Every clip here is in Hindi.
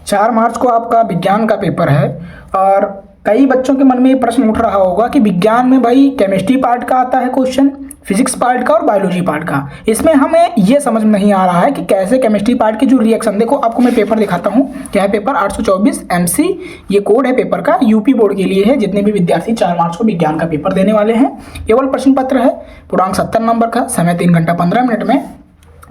4 मार्च को आपका विज्ञान का पेपर है और कई बच्चों के मन में ये प्रश्न उठ रहा होगा कि विज्ञान में भाई केमिस्ट्री पार्ट का आता है क्वेश्चन, फिजिक्स पार्ट का और बायोलॉजी पार्ट का। इसमें हमें ये समझ में नहीं आ रहा है कि कैसे केमिस्ट्री पार्ट के जो रिएक्शन, देखो आपको मैं पेपर दिखाता हूँ। क्या है पेपर 824 MC, ये कोड है पेपर का, यूपी बोर्ड के लिए है। जितने भी विद्यार्थी 4 मार्च को विज्ञान का पेपर देने वाले हैं, केवल प्रश्न पत्र है, पूर्णांक 70 नंबर का, समय 3 घंटा 15 मिनट में।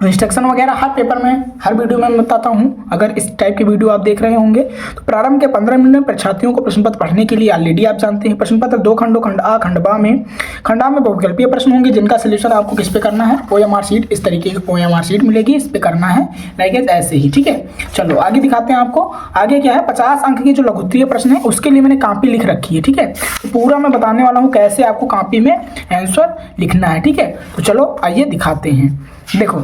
इंस्ट्रक्शन वगैरह हर पेपर में, हर वीडियो में मैं बताता हूँ। अगर इस टाइप की वीडियो आप देख रहे होंगे तो प्रारंभ के 15 मिनट में परीक्षार्थियों को प्रश्न पत्र पढ़ने के लिए ऑलरेडी आप जानते हैं प्रश्न पत्र 2 खंडों, खंड आ खंड बा में बहुविकल्पीय प्रश्न होंगे जिनका सोल्यूशन आपको किस पे करना है, OMR शीट, इस तरीके की OMR शीट मिलेगी, इस पे करना है लाइक ऐसे ही। ठीक है, चलो आगे दिखाते हैं आपको। आगे क्या है, 50 अंक के जो लघुत्तरीय प्रश्न है उसके लिए मैंने कॉपी लिख रखी है। ठीक है, तो पूरा मैं बताने वाला हूँ कैसे आपको कॉपी में आंसर लिखना है। ठीक है, तो चलो आइए दिखाते हैं। देखो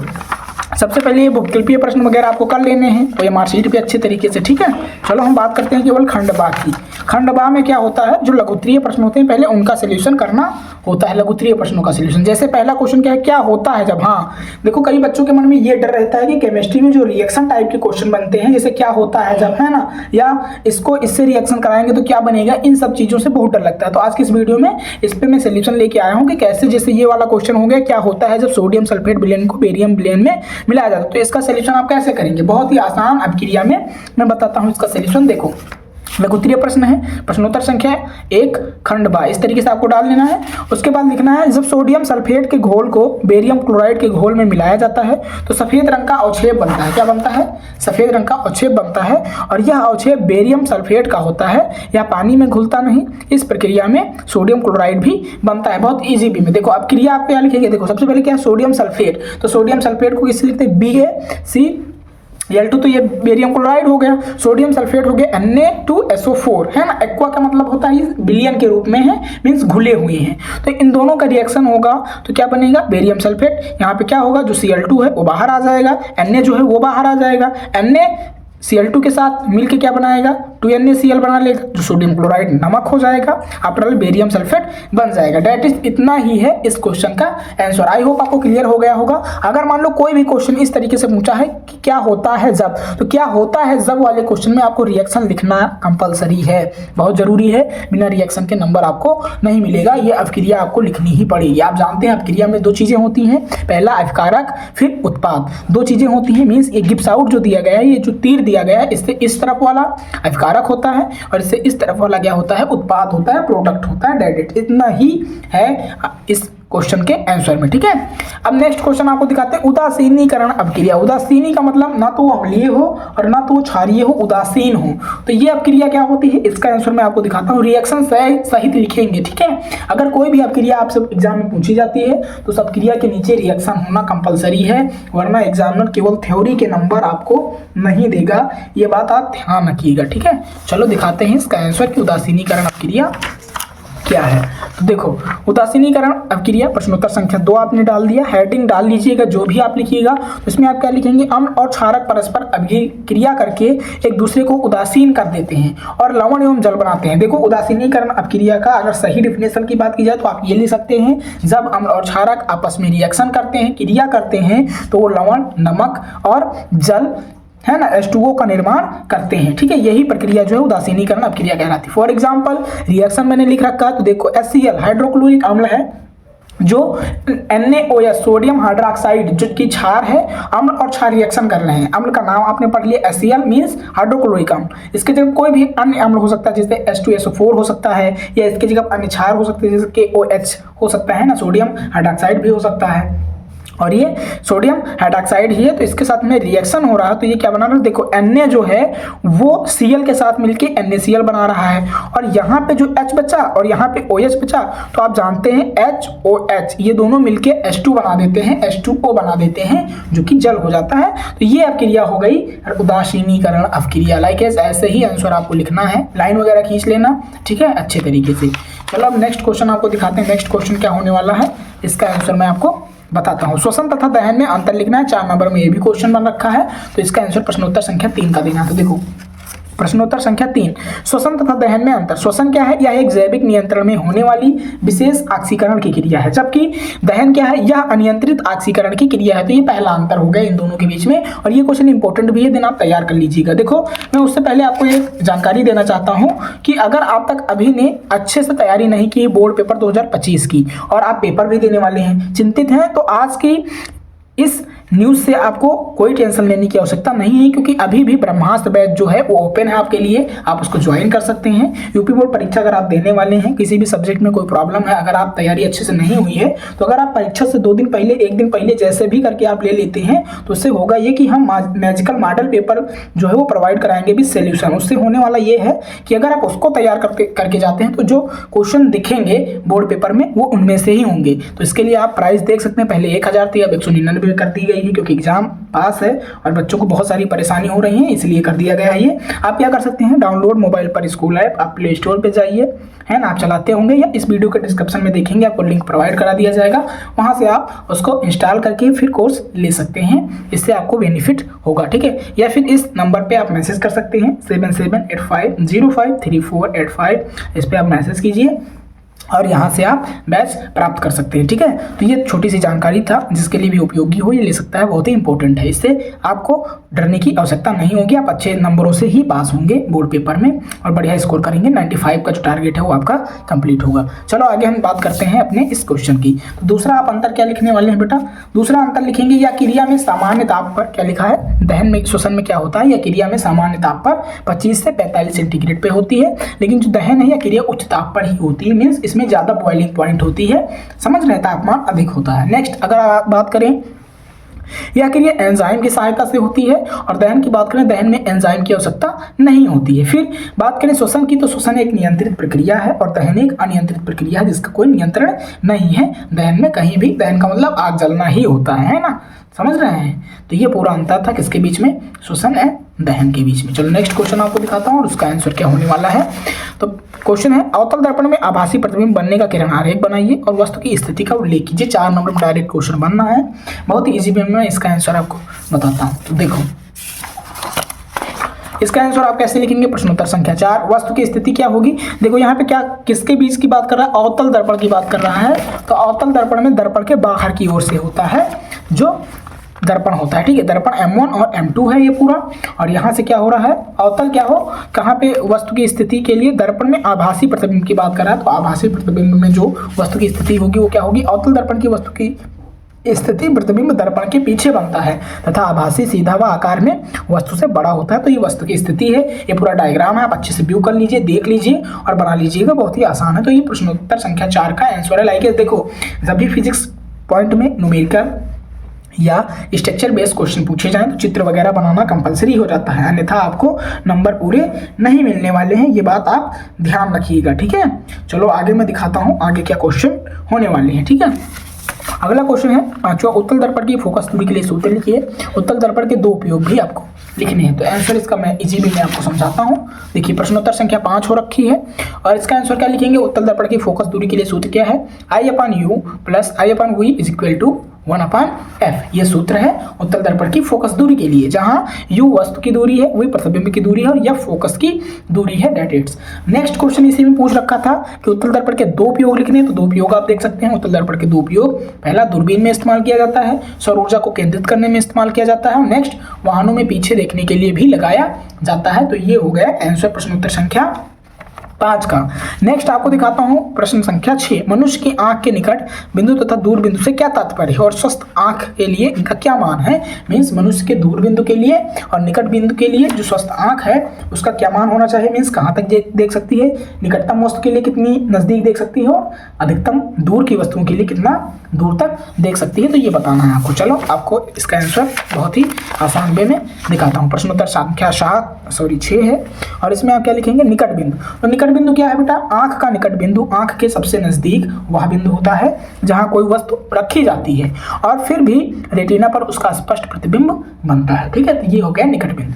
सबसे पहले ये बहुविकल्पीय प्रश्न वगैरह आपको कर लेने हैं, तो ये मार्कशीट भी अच्छे तरीके से। ठीक है, चलो हम बात करते हैं केवल खंड बा की। खंड बा में क्या होता है, जो लघुत्तरीय प्रश्न होते हैं पहले उनका सोल्यूशन करना होता है, लघुत्तरीय प्रश्नों का सोल्यूशन। जैसे पहला क्वेश्चन क्या है, क्या होता है जब, हाँ देखो कई बच्चों के मन में ये डर रहता है कि केमिस्ट्री में जो रिएक्शन टाइप के क्वेश्चन बनते हैं, जैसे क्या होता है जब, है ना, या इसको इससे रिएक्शन कराएंगे तो क्या बनेगा, इन सब चीजों से बहुत डर लगता है। तो आज की इस वीडियो में इस पे मैं सोल्यूशन लेके आया हूँ कि कैसे, जैसे ये वाला क्वेश्चन हो गया, क्या होता है जब सोडियम सल्फेट विलेन को बेरियम विलेन में मिलाया जाता है, तो इसका सोल्यूशन आप कैसे करेंगे, बहुत ही आसान अभिक्रिया में मैं बताता हूं इसका सोल्यूशन। देखो लघुत्तरीय प्रश्न है, प्रश्नोत्तर संख्या 1 खंड बा, इस तरीके से आपको डाल लेना है। उसके बाद लिखना है, जब सोडियम सल्फेट के घोल को बेरियम क्लोराइड के घोल में मिलाया जाता है तो सफेद रंग का अवक्षेप बनता है। क्या बनता है, सफेद रंग का अवक्षेप बनता है, और यह अवक्षेप बेरियम सल्फेट का होता है, यह पानी में घुलता नहीं। इस प्रक्रिया में सोडियम क्लोराइड भी बनता है, बहुत ईजी भी में। देखो अब क्रिया आप क्या लिखेंगे, देखो सबसे पहले क्या है, सोडियम सल्फेट, तो सोडियम सल्फेट को किससे लिखते हैं, BaCl2, तो ये बेरियम क्लोराइड हो गया। सोडियम सल्फेट हो गया Na2SO4, है ना, एक्वा का मतलब होता है विलियन के रूप में है, मींस घुले हुए हैं। तो इन दोनों का रिएक्शन होगा तो क्या बनेगा, बेरियम सल्फेट। यहाँ पे क्या होगा, जो Cl2 है वो बाहर आ जाएगा, Na जो है वो बाहर आ जाएगा, NaCl2 के साथ मिलके क्या बनाएगा, 2NaCl बना लेगा, जो सोडियम क्लोराइड नमक हो जाएगा, आफ्टर ऑल बेरियम सल्फेट बन जाएगा। डेट इज इतना ही है इस क्वेश्चन का आंसर। आई होप आपको क्लियर हो गया होगा। अगर मान लो कोई भी क्वेश्चन इस तरीके से पूछा है कि क्या होता है जब, तो क्या होता है जब वाले क्वेश्चन में आपको रिएक्शन लिखना कंपलसरी है, बहुत जरूरी है। बिना रिएक्शन के नंबर आपको नहीं मिलेगा, ये अभिक्रिया आपको लिखनी ही पड़ेगी। आप जानते हैं अभिक्रिया में 2 चीजें होती हैं, पहला अभिकारक फिर उत्पाद, 2 चीजें होती हैं। मीन्स ये गिब्स आउट जो दिया गया है, ये जो तीर दिया गया है, इससे इस तरफ वाला अभिकारक होता है और इससे इस तरफ वाला क्या होता है, उत्पाद होता है, प्रोडक्ट होता है, डेट। इतना ही है इस क्वेश्चन के आंसर में। ठीक है, अब नेक्स्ट क्वेश्चन आपको दिखाते हैं, उदासीनीकरण अभिक्रिया। उदासीनी का मतलब ना तो अम्लीय हो और ना तो क्षारीय हो, उदासीन हो। तो ये अभिक्रिया क्या होती है, इसका आंसर मैं आपको दिखाता हूँ। रिएक्शन सहित लिखेंगे। ठीक है, अगर कोई भी अभिक्रिया आपसे एग्जाम में पूछी जाती है तो उस अभिक्रिया के नीचे रिएक्शन होना कंपलसरी है, वरना एग्जामिनर केवल थ्योरी के नंबर आपको नहीं देगा, ये बात आप ध्यान रखिएगा। ठीक है, चलो दिखाते हैं इसका आंसर कि उदासीनीकरण अभिक्रिया क्या है। तो देखो उदासीनीकरण अभिक्रिया, प्रश्नोत्तर संख्या 2 आपने डाल दिया, हेडिंग डाल लीजिएगा जो भी आप लिखिएगा। तो इसमें आप क्या लिखेंगे, अम्ल और क्षारक परस्पर अभिक्रिया करके एक दूसरे को उदासीन कर देते हैं और लवण एवं जल बनाते हैं। देखो उदासीनीकरण अभिक्रिया का अगर सही डिफिनेशन की बात की जाए तो आप ये लिख सकते हैं, जब अम्ल और क्षारक आपस में रिएक्शन करते हैं, क्रिया करते हैं, तो वो लवण, नमक और जल, है ना, H2O का निर्माण करते हैं। ठीक है, यही प्रक्रिया जो है उदासीनीकरण अभिक्रिया कहलाती है। फॉर एग्जांपल रिएक्शन मैंने लिख रखा है, तो देखो HCl हाइड्रोक्लोरिक अम्ल है, जो NaOH सोडियम हाइड्रोक्साइड जो की क्षार है, अम्ल और क्षार रिएक्शन कर रहे हैं। अम्ल का नाम आपने पढ़ लिया HCl मींस हाइड्रोक्लोरिक अम्ल। इसके जगह कोई भी अन्य अम्ल हो सकता है, जैसे H2SO4 हो सकता है, या इसके जगह अन्य क्षार हो सकते हैं, जैसे KOH हो सकता है ना, सोडियम हाइड्रोक्साइड भी हो सकता है, और ये सोडियम हाइड्रोक्साइड ही है। तो इसके साथ में रिएक्शन हो रहा है, तो ये क्या बना रहा है, देखो Na जो है वो Cl के साथ मिलके NaCl बना रहा है, और यहाँ पे जो H बचा और यहाँ पे OH बचा, तो आप जानते हैं HOH ये दोनों मिलके H2 बना देते हैं, H2O बना देते हैं, जो कि जल हो जाता है। तो ये अभिक्रिया हो गई उदासीनीकरण अभिक्रिया। लाइक ऐसे ही आंसर आपको लिखना है, लाइन वगैरह खींच लेना। ठीक है, अच्छे तरीके से। चलो अब नेक्स्ट क्वेश्चन आपको दिखाते हैं। नेक्स्ट क्वेश्चन क्या होने वाला है, इसका आंसर मैं आपको बताता हूं। श्वसन तथा दहन में अंतर लिखना है, 4 नंबर में ये भी क्वेश्चन बन रखा है। तो इसका आंसर प्रश्नोत्तर संख्या 3 का देना। तो देखो प्रश्नोत्तर संख्या 3, श्वसन तथा दहन में अंतर। श्वसन क्या है? यह एक जैविक नियंत्रण में होने वाली विशेष ऑक्सीकरण की क्रिया है, जबकि दहन क्या है? यह अनियंत्रित ऑक्सीकरण की क्रिया है। तो ये पहला अंतर हो गया इन दोनों के बीच में, और ये क्वेश्चन इंपॉर्टेंट भी है, दिन आप तैयार कर लीजिएगा। देखो, मैं उससे पहले आपको एक जानकारी देना चाहता हूँ कि अगर आप तक अभी ने अच्छे से तैयारी नहीं की बोर्ड पेपर 2025 की, और आप पेपर भी देने वाले हैं, चिंतित हैं, तो आज की इस न्यूज़ से आपको कोई टेंशन लेने की आवश्यकता नहीं है, क्योंकि अभी भी ब्रह्मास्त्र बैच जो है वो ओपन है आपके लिए, आप उसको ज्वाइन कर सकते हैं। यूपी बोर्ड परीक्षा अगर आप देने वाले हैं, किसी भी सब्जेक्ट में कोई प्रॉब्लम है, अगर आप तैयारी अच्छे से नहीं हुई है, तो अगर आप परीक्षा से 2 दिन पहले, 1 दिन पहले जैसे भी करके आप ले लेते हैं, तो उससे होगा ये कि हम मैजिकल मॉडल पेपर जो है वो प्रोवाइड कराएंगे भी सोल्यूशन। उससे होने वाला ये है कि अगर आप उसको तैयार करके जाते हैं, तो जो क्वेश्चन दिखेंगे बोर्ड पेपर में वो उनमें से ही होंगे। तो इसके लिए आप प्राइस देख सकते हैं, पहले 1000 थी, अब 199 कर दी गई है, क्योंकि एग्जाम पास है और बच्चों को बहुत सारी परेशानी हो रही है, इसलिए कर दिया गया है ये। आप क्या कर सकते हैं, डाउनलोड मोबाइल पर स्कूल ऐप, आप प्ले स्टोर पे जाइए, है ना, आप चलाते होंगे, या इस वीडियो के डिस्क्रिप्शन में देखेंगे, आपको लिंक प्रोवाइड करा दिया जाएगा, वहां से आप उसको इंस्टॉल करके फिर कोर्स ले सकते हैं, इससे आपको बेनिफिट होगा, ठीक है। या फिर इस नंबर पे आप मैसेज कर सकते हैं 7785053485, इस पर आप मैसेज कीजिए और यहाँ से आप बैच प्राप्त कर सकते हैं, ठीक है। तो ये छोटी सी जानकारी था, जिसके लिए भी उपयोगी हो, ये ले सकता है, बहुत ही इंपॉर्टेंट है। इससे आपको डरने की आवश्यकता नहीं होगी, आप अच्छे नंबरों से ही पास होंगे बोर्ड पेपर में और बढ़िया स्कोर करेंगे। 95 का जो टारगेट है वो आपका कंप्लीट होगा। चलो आगे हम बात करते हैं अपने इस क्वेश्चन की। तो दूसरा आप अंतर क्या लिखने वाले हैं बेटा? दूसरा अंतर लिखेंगे, या क्रिया में सामान्य ताप पर, क्या लिखा है, दहन में श्वसन में क्या होता है, या क्रिया में सामान्य ताप पर 25 से 45 सेंटीग्रेड पे होती है, लेकिन जो दहन है या क्रिया उच्च ताप पर ही होती है, मीन्स इसमें ज्यादा बॉइलिंग पॉइंट होती है, समझ रहे हैं, तापमान अधिक होता है। नेक्स्ट अगर आप बात करें, यह क्रिया एंजाइम की सहायता से होती है, और दहन की बात करें, दहन में एंजाइम की आवश्यकता नहीं होती है। फिर बात करें श्वसन की, तो श्वसन एक नियंत्रित प्रक्रिया है और दहन एक अनियंत्रित प्रक्रिया है, जिसका कोई नियंत्रण नहीं है। दहन में कहीं भी, दहन का मतलब आग जलना ही होता है ना, समझ रहे हैं। तो ये पूरा अंतर था किसके बीच में, श्वसन एंड दहन के बीच में। चलो नेक्स्ट क्वेश्चन आपको दिखाता हूँ और उसका आंसर क्या होने वाला है। तो क्वेश्चन है, अवतल दर्पण में आभासी प्रतिबिंब बनने का किरण आरेख बनाइए और वस्तु की स्थिति का उल्लेख कीजिए। 4 नंबर में डायरेक्ट क्वेश्चन बनना है, बहुत ही इजी वे में मैं इसका आंसर आपको बताता हूँ। तो देखो इसका आंसर आप कैसे लिखेंगे, प्रश्नोत्तर संख्या 4, वस्तु की स्थिति क्या होगी। देखो यहाँ पे क्या किसके बीच की बात कर रहा है, अवतल दर्पण की बात कर रहा है। तो अवतल दर्पण में दर्पण के बाहर की ओर से होता है जो दर्पण होता है, ठीक है। दर्पण M1 और M2 है ये पूरा, और यहाँ से क्या हो रहा है, अवतल क्या हो, कहाँ पे वस्तु की स्थिति के लिए दर्पण में आभासी प्रतिबिंब की बात कर रहा है। तो आभासी प्रतिबिंब में जो वस्तु की स्थिति होगी वो क्या होगी, अवतल दर्पण की वस्तु की स्थिति प्रतिबिंब दर्पण के पीछे बनता है तथा आभासी सीधा व आकार में वस्तु से बड़ा होता है। तो ये वस्तु की स्थिति है, ये पूरा डायग्राम है, आप अच्छे से व्यू कर लीजिए, देख लीजिए और बना लीजिएगा, बहुत ही आसान है। तो ये प्रश्नोत्तर संख्या 4 का आंसर है। लाइक देखो, जब भी फिजिक्स पॉइंट में न्यूमेरिकल या स्ट्रक्चर बेस्ड क्वेश्चन पूछे जाएं तो चित्र वगैरह बनाना कंपलसरी हो जाता है, अन्यथा आपको नंबर पूरे नहीं मिलने वाले हैं, ये बात आप ध्यान रखिएगा, ठीक है। चलो आगे मैं दिखाता हूँ आगे क्या क्वेश्चन होने वाले हैं, ठीक है। अगला क्वेश्चन है 5वां, उत्तल दर्पण की फोकस दूरी के लिए सूत्र लिखिए। उत्तल दर्पण के 2 उपयोग भी आपको लिखने हैं, तो आंसर इसका मैं इजी वे में आपको समझाता हूँ। देखिए प्रश्नोत्तर संख्या 5 हो रखी है और इसका आंसर क्या लिखेंगे, उत्तल दर्पण की फोकस दूरी के लिए सूत्र क्या है, I/U + I/V = 1/f। ये सूत्र है उत्तल दर्पण की फोकस दूरी के लिए, जहां u वस्तु की दूरी है, v प्रतिबिंब की दूरी है और यह फोकस की दूरी है, दैट इट्स। नेक्स्ट क्वेश्चन इसी में पूछ रखा था कि उत्तल दर्पण के 2 उपयोग लिखने हैं, तो 2 उपयोग आप देख सकते हैं। उत्तल दर्पण के 2 उपयोग, पहला दूरबीन में इस्तेमाल किया जाता है, सौर ऊर्जा को केंद्रित करने में इस्तेमाल किया जाता है, और नेक्स्ट वाहनों में पीछे देखने के लिए भी लगाया जाता है। तो ये हो गया आंसर प्रश्नोत्तर संख्या 5 का। नेक्स्ट आपको दिखाता हूं प्रश्न संख्या 6, मनुष्य की आंख के निकट बिंदु तथा दूर बिंदु से क्या तात्पर्य है और स्वस्थ आंख के लिए इनका क्या मान है। मीन्स मनुष्य के दूर बिंदु के लिए और निकट बिंदु के लिए जो स्वस्थ आंख है उसका क्या मान होना चाहिए, मीन्स कहाँ तक देख सकती है, निकटतम वस्तु के लिए कितनी नजदीक देख सकती है और अधिकतम दूर की वस्तुओं के लिए कितना दूर तक देख सकती है, तो ये बताना है आपको। चलो आपको इसका आंसर बहुत ही आसान वे में दिखाता हूँ। प्रश्नोत्तर संख्या 6 है और इसमें आप क्या लिखेंगे, निकट बिंदु। तो निकट बिंदु क्या है बेटा, आंख का निकट बिंदु आंख के सबसे नजदीक वह बिंदु होता है जहां कोई वस्तु रखी जाती है और फिर भी रेटिना पर उसका स्पष्ट प्रतिबिंब बनता है, ठीक है। तो ये हो गया निकट बिंदु।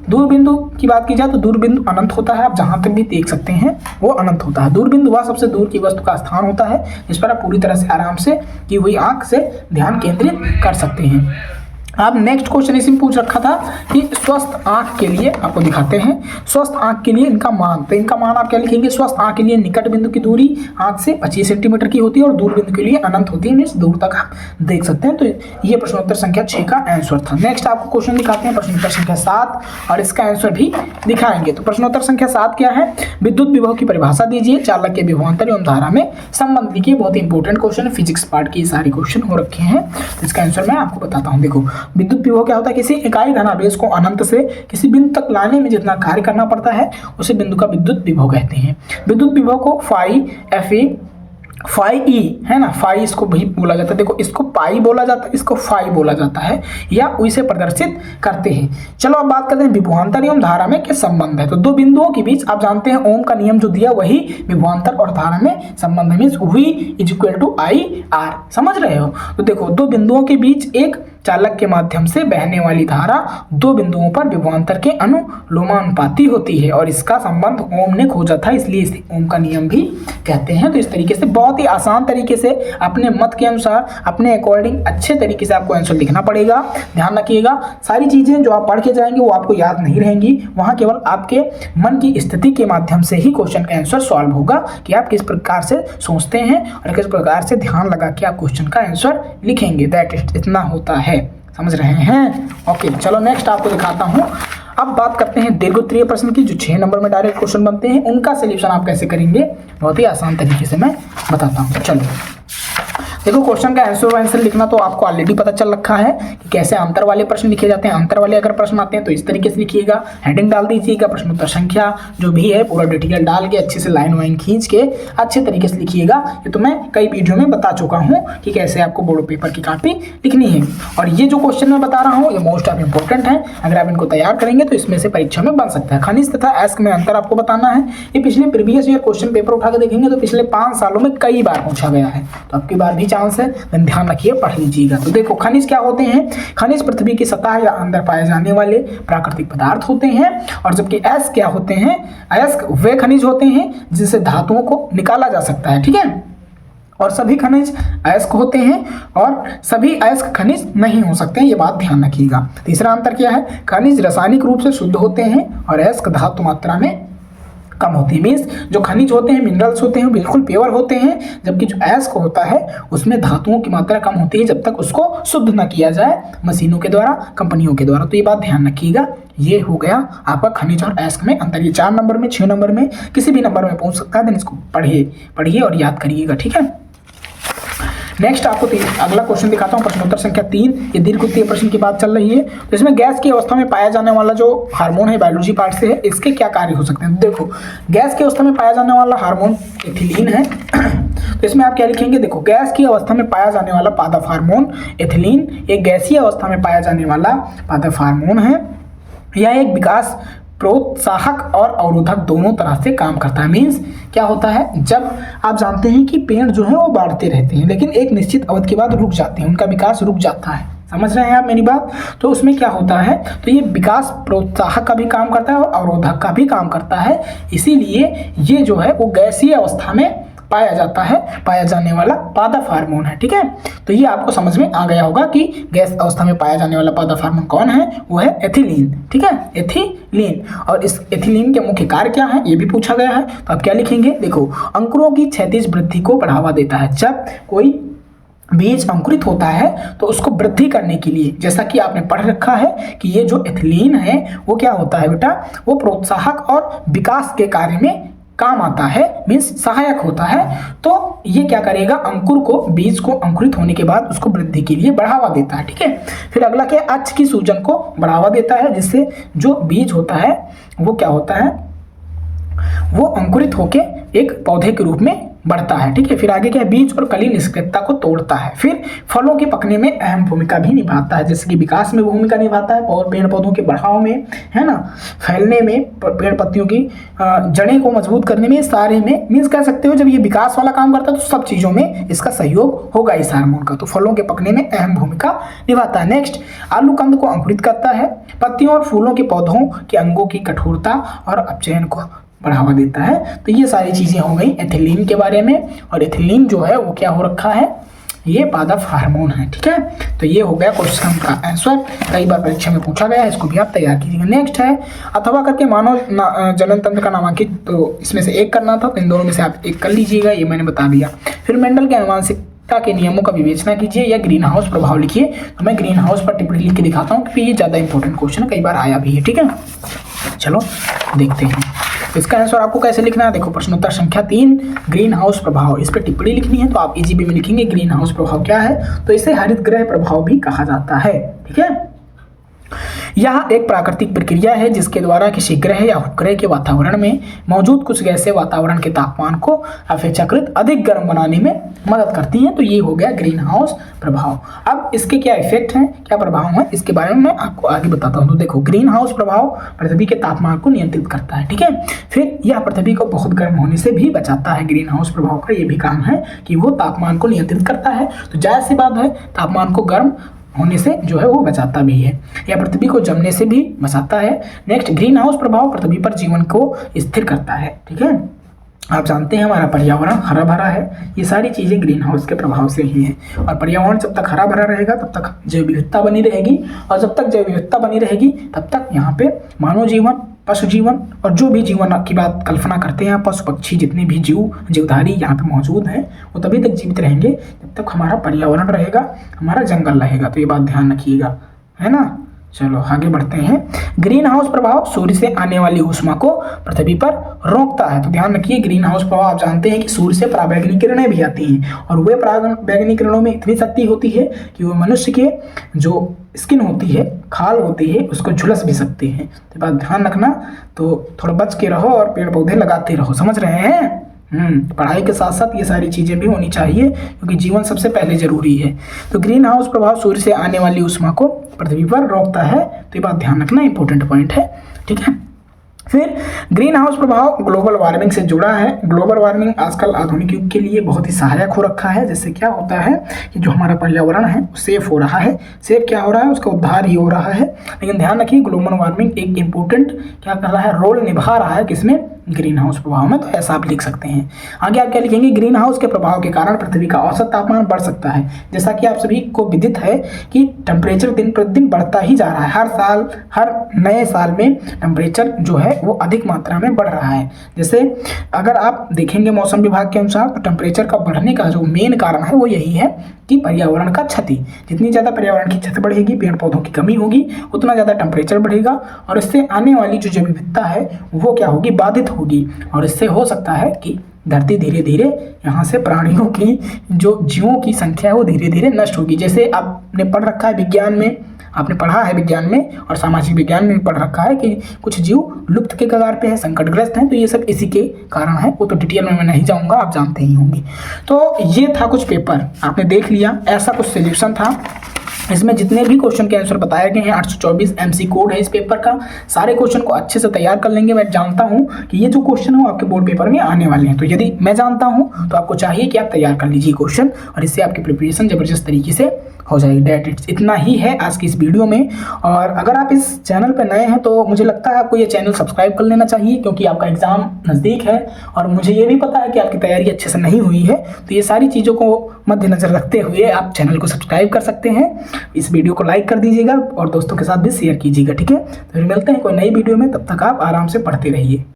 दूर बिंदु की बात की जाए तो दूर बिंदु अनंत होता है, आप जहां तक भी देख सकते हैं वो अनंत होता है। दूर बिंदु वह सबसे दूर की वस्तु का स्थान होता है जिस पर आप पूरी तरह से आराम से की हुई आंख से ध्यान केंद्रित कर सकते हैं। अब नेक्स्ट क्वेश्चन इसमें पूछ रखा था कि स्वस्थ आंख के लिए आपको दिखाते हैं, स्वस्थ आंख के लिए इनका मान, तो इनका मान आप क्या लिखेंगे, स्वस्थ आंख के लिए निकट बिंदु की दूरी आंख से 25 सेंटीमीटर की होती है और दूर बिंदु के लिए अनंत होती है, मीन्स दूर तक आप देख सकते हैं। तो ये प्रश्नोत्तर संख्या 6 का आंसर था। नेक्स्ट आपको क्वेश्चन दिखाते हैं प्रश्नोत्तर संख्या 7 और इसका आंसर भी दिखाएंगे। तो प्रश्नोत्तर संख्या 7 क्या है, विद्युत विभव की परिभाषा दीजिए, चालक के विभवांतर एवं धारा में संबंध लिखिए। बहुत ही इंपॉर्टेंट क्वेश्चन है, फिजिक्स पार्ट के सारे क्वेश्चन हो रखे हैं। इसका आंसर मैं आपको बताता हूँ। देखो विद्युत विभव क्या होता है, किसी इकाई धनावेश को अनंत से किसी बिंदु तक लाने में जितना कार्य करना पड़ता है उसे बिंदु का विद्युत विभव कहते हैं। विद्युत विभव को phi F A phi E है ना, फाई इसको भी बोला जाता है, देखो इसको पाई बोला जाता है, इसको फाई बोला जाता है, या उसे प्रदर्शित करते हैं। चलो अब बात करते हैं विभवांतर एवं धारा में क्या संबंध है। तो दो बिंदुओं के बीच आप जानते हैं ओम का नियम जो दिया वही विभवांतर और धारा में संबंध है, means V is to I R, समझ रहे हो। तो देखो दो बिंदुओं के बीच एक चालक के माध्यम से बहने वाली धारा दो बिंदुओं पर विभवांतर के अनुलोमानुपाती होती है और इसका संबंध ओम ने खोजा था, इसलिए इसे ओम का नियम भी कहते हैं। तो इस तरीके से बहुत ही आसान तरीके से अपने मत के अनुसार अपने अकॉर्डिंग अच्छे तरीके से आपको आंसर लिखना पड़ेगा। ध्यान रखिएगा, सारी चीजें जो आप पढ़ के जाएंगे वो आपको याद नहीं रहेंगी, वहां केवल आपके मन की स्थिति के माध्यम से ही क्वेश्चन का आंसर सॉल्व होगा कि आप किस प्रकार से सोचते हैं और किस प्रकार से ध्यान लगा के आप क्वेश्चन का आंसर लिखेंगे। दैट इतना होता है, समझ रहे हैं। ओके चलो नेक्स्ट आपको दिखाता हूं। अब बात करते हैं दीर्घोत्तरीय प्रश्न की, जो 6 नंबर में डायरेक्ट क्वेश्चन बनते हैं, उनका सोल्यूशन आप कैसे करेंगे, बहुत ही आसान तरीके से मैं बताता हूं। चलो देखो क्वेश्चन का आंसर लिखना तो आपको ऑलरेडी पता चल रखा है कि कैसे अंतर वाले प्रश्न लिखे जाते हैं। अंतर वाले अगर प्रश्न आते हैं तो इस तरीके से लिखिएगा, हेडिंग डाल दीजिएगा, प्रश्नोत्तर संख्या जो भी है पूरा डिटेल डाल के अच्छे से लाइन वाइन खींच के अच्छे तरीके से लिखिएगा। ये तो मैं कई वीडियो में बता चुका हूँ कि कैसे आपको बोर्ड पेपर की कॉपी लिखनी है। और ये जो क्वेश्चन मैं बता रहा हूँ ये मोस्ट ऑफ इंपॉर्टेंट है, अगर आप इनको तैयार करेंगे तो इसमें से परीक्षा में बन सकता है। खनिज तथा एस्क में अंतर आपको बताना है। ये पिछले प्रीवियस ईयर क्वेश्चन पेपर उठा के देखेंगे तो पिछले 5 सालों में कई बार पूछा गया है, तो आपकी बार भी चांस है, ध्यान रखिए, पढ़ लीजिएगा। तो देखो खनिज क्या होते हैं, खनिज पृथ्वी की सतह या अंदर पाए जाने वाले प्राकृतिक पदार्थ होते हैं। और जबकि अयस्क क्या होते हैं, अयस्क वे खनिज होते हैं जिनसे धातुओं को निकाला जा सकता है, ठीक है। और सभी खनिज अयस्क होते हैं और सभी अयस्क खनिज नहीं हो सकते हैं, ये बात ध्यान रखिएगा। तीसरा अंतर क्या है, खनिज रासायनिक रूप से शुद्ध होते हैं और अयस्क धातु मात्रा में कम होती है। मीन्स जो खनिज होते हैं, मिनरल्स होते हैं, बिल्कुल प्योर होते हैं, जबकि जो अयस्क होता है उसमें धातुओं की मात्रा कम होती है जब तक उसको शुद्ध न किया जाए मशीनों के द्वारा, कंपनियों के द्वारा। तो ये बात ध्यान रखिएगा। ये हो गया आपका खनिज और अयस्क में अंतर। ये 4 नंबर में, 6 नंबर में, किसी भी नंबर में पूछ सकता है, देन इसको पढ़िए और याद करिएगा, ठीक है। नेक्स्ट आपको अगला क्वेश्चन दिखाता हूँ, प्रश्नोत्तर संख्या 3। ये दीर्घोत्तरीय प्रश्न की बात चल रही है। तो इसमें गैस की अवस्था में पाया जाने वाला जो हार्मोन है, बायोलॉजी पार्ट से है, इसके क्या कार्य हो सकते हैं। देखो गैस की अवस्था में पाया जाने वाला हार्मोन एथिलीन है। तो इसमें आप क्या लिखेंगे, देखो गैस की अवस्था में पाया जाने वाला पादप हार्मोन एथिलीन एक गैसीय अवस्था में पाया जाने वाला पादप हार्मोन है। यह एक विकास प्रोत्साहक और अवरोधक दोनों तरह से काम करता है। मीन्स क्या होता है, जब आप जानते हैं कि पेड़ जो है वो बढ़ते रहते हैं लेकिन एक निश्चित अवधि के बाद रुक जाते हैं, उनका विकास रुक जाता है, समझ रहे हैं आप मेरी बात। तो उसमें क्या होता है, तो ये विकास प्रोत्साहक का भी काम करता है और अवरोधक का भी काम करता है। इसीलिए ये जो है वो गैसीय अवस्था में पाया जाता है, पाया जाने वाला पादप हार्मोन है, ठीक है। तो ये आपको समझ में आ गया होगा कि गैस अवस्था में पाया जाने वाला पादप हार्मोन कौन है, वो है एथिलीन, ठीक है, एथिलीन। और इस एथिलीन के मुख्य कार्य क्या है ये भी पूछा गया है। तो आप क्या लिखेंगे, देखो अंकुरों की क्षैतिज वृद्धि को बढ़ावा देता है। जब कोई बीज अंकुरित होता है तो उसको वृद्धि करने के लिए, जैसा कि आपने पढ़ रखा है कि ये जो एथिलीन है वो क्या होता है बेटा, वो प्रोत्साहक और विकास के कार्य में काम आता है, मीन्स सहायक होता है। तो ये क्या करेगा, अंकुर को, बीज को अंकुरित होने के बाद उसको वृद्धि के लिए बढ़ावा देता है, ठीक है। फिर अगला क्या, अक्ष की सूजन को बढ़ावा देता है, जिससे जो बीज होता है वो क्या होता है, वो अंकुरित होके एक पौधे के रूप में बढ़ता है, ठीक है। फिर आगे क्या है, बीज और कली निष्क्रियता को तोड़ता है। फिर फलों के पकने में अहम भूमिका भी निभाता है, जैसे कि विकास में भूमिका निभाता है और पेड़ पौधों के बढ़ाव में, है ना, फैलने में, पेड़ पत्तियों की जड़ें को मजबूत करने में, सारे में, मीन्स कह सकते हो जब ये विकास वाला काम करता है तो सब चीज़ों में इसका सहयोग होगा इस हार्मोन का। तो फलों के पकने में अहम भूमिका निभाता है। नेक्स्ट, आलू कंद को अंकुरित करता है। पत्तियों और फूलों के पौधों के अंगों की कठोरता और अपचयन को बढ़ावा देता है। तो ये सारी चीज़ें हो गई एथिलीन के बारे में। और एथिलीन जो है वो क्या हो रखा है, ये पादप हार्मोन है। ठीक है, तो ये हो गया क्वेश्चन का आंसर, कई बार परीक्षा में पूछा गया है, इसको भी आप तैयार कीजिएगा। नेक्स्ट है अथवा करके मानव जनन तंत्र का नामांकित, तो इसमें से एक करना था, तो इन दोनों में से आप एक कर लीजिएगा, ये मैंने बता दिया। फिर मेंडल के आनुवंशिकता के नियमों का विवेचना कीजिए या ग्रीन हाउस प्रभाव लिखिए। तो मैं ग्रीन हाउस पर टिप्पणी लिख के दिखाता हूँ क्योंकि ये ज़्यादा इंपॉर्टेंट क्वेश्चन है, कई बार आया भी है। ठीक है, चलो देखते हैं इसका आंसर आपको कैसे लिखना है। देखो प्रश्नोत्तर संख्या 3 ग्रीन हाउस प्रभाव, इस पर टिप्पणी लिखनी है। तो आप इजी वे में लिखेंगे ग्रीन हाउस प्रभाव क्या है, तो इसे हरित गृह प्रभाव भी कहा जाता है। ठीक है, यह एक प्राकृतिक प्रक्रिया है जिसके द्वारा किसी ग्रह या उपग्रह के वातावरण में मौजूद कुछ गैसें वातावरण के तापमान को अपेक्षाकृत अधिक गर्म बनाने में मदद करती हैं। तो ये हो गया ग्रीन हाउस प्रभाव। अब इसके क्या इफेक्ट हैं, क्या प्रभाव हैं, इसके बारे में मैं आपको आगे बताता हूँ। तो देखो ग्रीन हाउस प्रभाव पृथ्वी के तापमान को नियंत्रित करता है। ठीक है, फिर यह पृथ्वी को बहुत गर्म होने से भी बचाता है। ग्रीन हाउस प्रभाव का ये भी काम है कि वो तापमान को नियंत्रित करता है। तो जाहिर सी बात है तापमान को गर्म होने से जो है वो बचाता भी है, या पृथ्वी को जमने से भी बचाता है। नेक्स्ट, ग्रीन हाउस प्रभाव पृथ्वी पर जीवन को स्थिर करता है। ठीक है, आप जानते हैं हमारा पर्यावरण हरा भरा है, ये सारी चीज़ें ग्रीन हाउस के प्रभाव से ही हैं। और पर्यावरण जब तक हरा भरा रहेगा तब तक जैव विविधता बनी रहेगी, और जब तक जैव विविधता बनी रहेगी तब तक यहाँ पे मानव जीवन, पशु जीवन और जो भी जीवन की बात कल्पना करते हैं, पशु पक्षी जितने भी जीवधारी यहाँ पे मौजूद हैं वो तभी तक जीवित रहेंगे जब तक हमारा पर्यावरण रहेगा, हमारा जंगल रहेगा। तो ये बात ध्यान रखिएगा, है ना। चलो आगे बढ़ते हैं। ग्रीन हाउस प्रभाव सूर्य से आने वाली ऊष्मा को पृथ्वी पर रोकता है। तो ध्यान रखिए ग्रीन हाउस प्रभाव, आप जानते हैं कि सूर्य से पराबैंगनी किरणें भी आती हैं और वे पराबैंगनी किरणों में इतनी शक्ति होती है कि वो मनुष्य के जो स्किन होती है, खाल होती है, उसको झुलस भी सकते हैं। तो बात ध्यान रखना, तो थोड़ा बच के रहो और पेड़ पौधे लगाते रहो, समझ रहे हैं। पढ़ाई के साथ साथ ये सारी चीज़ें भी होनी चाहिए क्योंकि जीवन सबसे पहले जरूरी है। तो ग्रीन हाउस प्रभाव सूर्य से आने वाली ऊष्मा को पृथ्वी पर रोकता है, तो ये बात ध्यान रखना, इंपॉर्टेंट पॉइंट है। ठीक है, फिर ग्रीन हाउस प्रभाव ग्लोबल वार्मिंग से जुड़ा है। ग्लोबल वार्मिंग आजकल आधुनिक युग के लिए बहुत ही सहायक हो रखा है। जैसे क्या होता है कि जो हमारा पर्यावरण है वो सेफ हो रहा है, सेफ क्या हो रहा है, उसका उद्धार ही हो रहा है। लेकिन ध्यान रखिए ग्लोबल वार्मिंग एक इम्पोर्टेंट क्या कर रहा है, रोल निभा रहा है, किसमें, ग्रीन हाउस प्रभाव में। तो ऐसा आप लिख सकते हैं। आगे आप क्या लिखेंगे, ग्रीन हाउस के प्रभाव के कारण पृथ्वी का औसत तापमान बढ़ सकता है। जैसा कि आप सभी को विदित है कि टेम्परेचर दिन प्रतिदिन बढ़ता ही जा रहा है। हर साल, हर नए साल में टेम्परेचर जो है वो अधिक मात्रा में बढ़ रहा है। जैसे अगर आप देखेंगे मौसम विभाग के अनुसार तो टेम्परेचर का बढ़ने का जो मेन कारण है वो यही है कि पर्यावरण का क्षति। जितनी ज़्यादा पर्यावरण की क्षति बढ़ेगी, पेड़ पौधों की कमी होगी, उतना ज़्यादा टेम्परेचर बढ़ेगा और इससे आने वाली जो जैव विविधता है वो क्या होगी, बाधित होगी। और इससे हो सकता है कि धरती धीरे धीरे यहाँ से प्राणियों की, जो जीवों की संख्या है वो धीरे धीरे नष्ट होगी। जैसे आपने पढ़ रखा है विज्ञान में, आपने पढ़ा है विज्ञान में और सामाजिक विज्ञान में पढ़ रखा है कि कुछ जीव लुप्त के कगार पे है, संकटग्रस्त हैं। तो ये सब इसी के कारण है, वो तो डिटेल में मैं नहीं जाऊँगा, आप जानते ही होंगे। तो ये था कुछ पेपर, आपने देख लिया, ऐसा कुछ सोल्यूशन था। इसमें जितने भी क्वेश्चन के आंसर बताए गए हैं 824 MC कोड है इस पेपर का। सारे क्वेश्चन को अच्छे से तैयार कर लेंगे। मैं जानता हूं कि ये जो क्वेश्चन हो आपके बोर्ड पेपर में आने वाले हैं, तो यदि मैं जानता हूं तो आपको चाहिए कि आप तैयार कर लीजिए क्वेश्चन और इससे आपकी प्रिपरेशन जबरदस्त तरीके से हो जाएगी। डेट इट्स इतना ही है आज की इस वीडियो में। और अगर आप इस चैनल पर नए हैं तो मुझे लगता है आपको ये चैनल सब्सक्राइब कर लेना चाहिए क्योंकि आपका एग्जाम नज़दीक है और मुझे ये भी पता है कि आपकी तैयारी अच्छे से नहीं हुई है। तो ये सारी चीज़ों को मद्देनजर रखते हुए आप चैनल को सब्सक्राइब कर सकते हैं। इस वीडियो को लाइक कर दीजिएगा और दोस्तों के साथ भी शेयर कीजिएगा। ठीक है, तो फिर मिलते हैं कोई नई वीडियो में, तब तक आप आराम से पढ़ते रहिए।